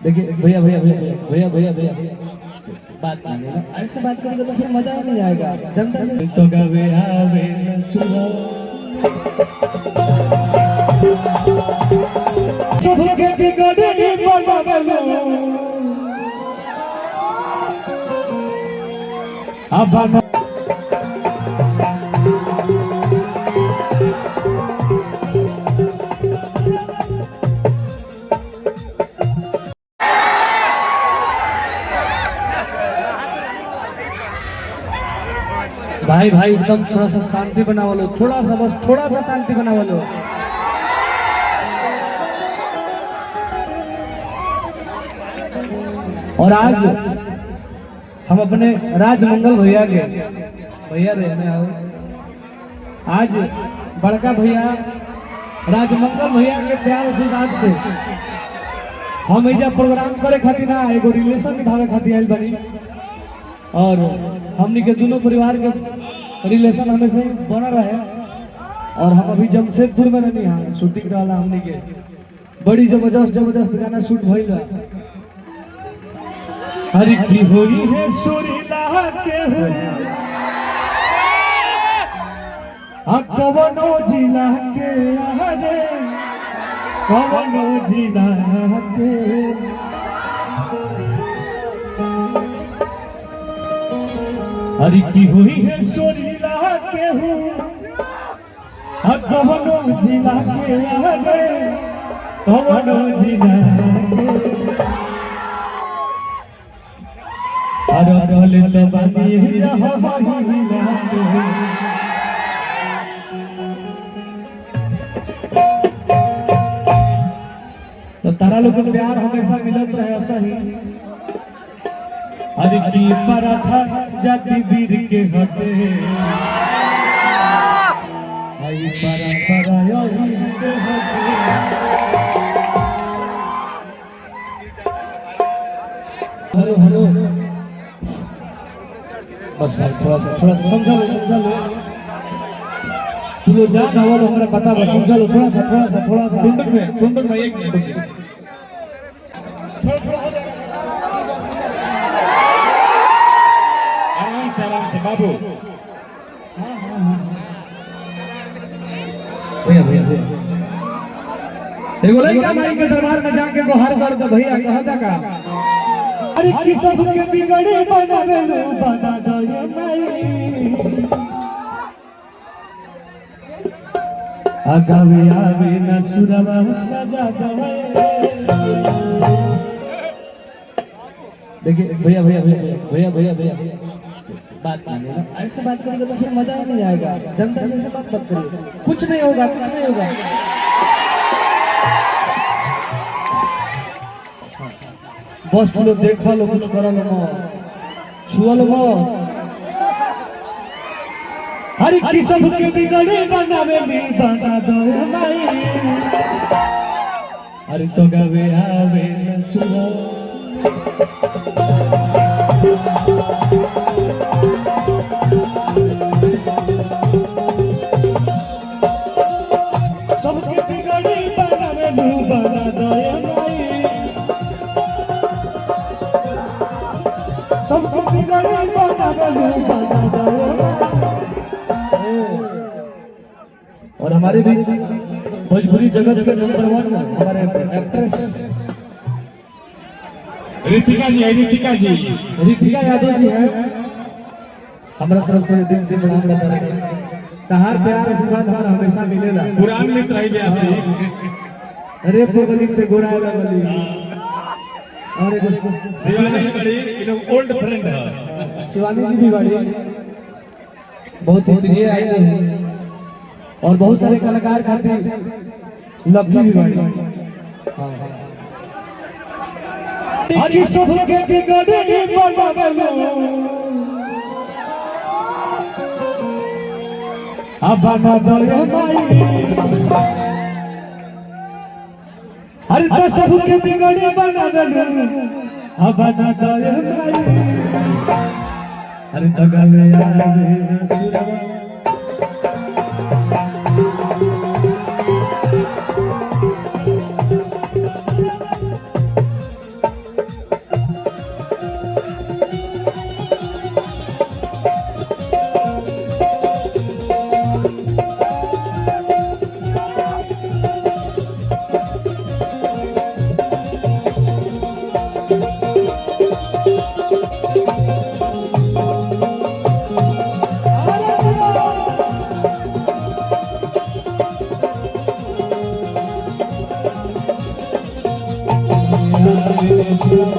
देखिए भैया भैया भैया भैया भैया भैया बात मानिएगा, ऐसे बात करेंगे तो फिर मजा ही नहीं आएगा। जनता से तो गवे आवे न सुनो सबके बिगड़े बनावेलो अब भाई भाई एकदम थोड़ा सा शांति बनावा लो, थोड़ा सा बस थोड़ा सा शांति बनावा लो। और आज हम अपने राजमंगल भैया के भैया रहने आओ, आज बड़का भैया राजमंगल भैया के प्यार आशीर्वाद से हम एजा प्रोग्राम करे खातिर ना एगो रिलेशन निभावे खातिर आइल बनी। और हमनी के दोनों परिवार के रिलेशन हमेशा ही बना रहे। और हम अभी जमशेदपुर में रहनी हाँ शूटिंग रहा हमनी के बड़ी जबरदस्त गाना शूट भइल। हर की होई है सुरीला के कवनो जिला के हरे कवनो जिला के हरी की हुई है सोरीला के हूँ कवनो जिला के आगे कवनो जिला के अरे बोले तो बनी रहा महिला तो तारा लोग को प्यार हमेशा मिलत रहे ऐसा ही। हर की पराठा जाति वीर के हटे आई परंपरा योगी के हटे। हेलो हेलो बस भाई थोड़ा सा समझा लो तू लोग जा ना वालों हमारा पता बस समझा लो थोड़ा सा टुंडक में एक मिनट थोड़ा हो जाएगा आराम से बाबू। भैया एगो लड़का माई के दरबार में जाके गुहार कर दो भैया कहता का अरे कि सबके बिगड़े बनावे लो बना दो ये माई आगावे आवे न सुरवा सजा दो। देखिए भैया बात मानिएगा, ऐसे बात करेंगे तो फिर मजा ही नहीं आएगा। जनता से ऐसे बात मत करिए, कुछ नहीं होगा। बस बोलो देखा लो कुछ करा लो छुआ लो हर की सबके बिगड़े बनावे बना दो माई अरे तो गवे आवे न सुनो सबके बिगड़े बनावे बना दो माई सबके बिगड़े बनावे बना दो। और हमारे बीच भोजपुरी जगत के नंबर 1 हमारे एक्ट्रेस ऋतिका यादव जी है। हमारा तरफ से दिल से प्रणाम करता है। तहार प्यार आशीर्वाद हमारा हमेशा मिलेला। पुरान मित्र है ब्यासी अरे पोगली पे गोराएला बली और एगो शिवानी बड़ी एकदम ओल्ड फ्रेंड है। शिवानी जी भी बड़ी बहुत ही प्रिय आए हैं और बहुत सारे कलाकार खातिर लकी भी बड़ी। हरी सबके बिगड़े बनावेलो अब बना दो माई हरी तो सबके बिगड़े बनावेलो अब बना दो माई हरी तो गवे आवे न सुरवा कृष्ण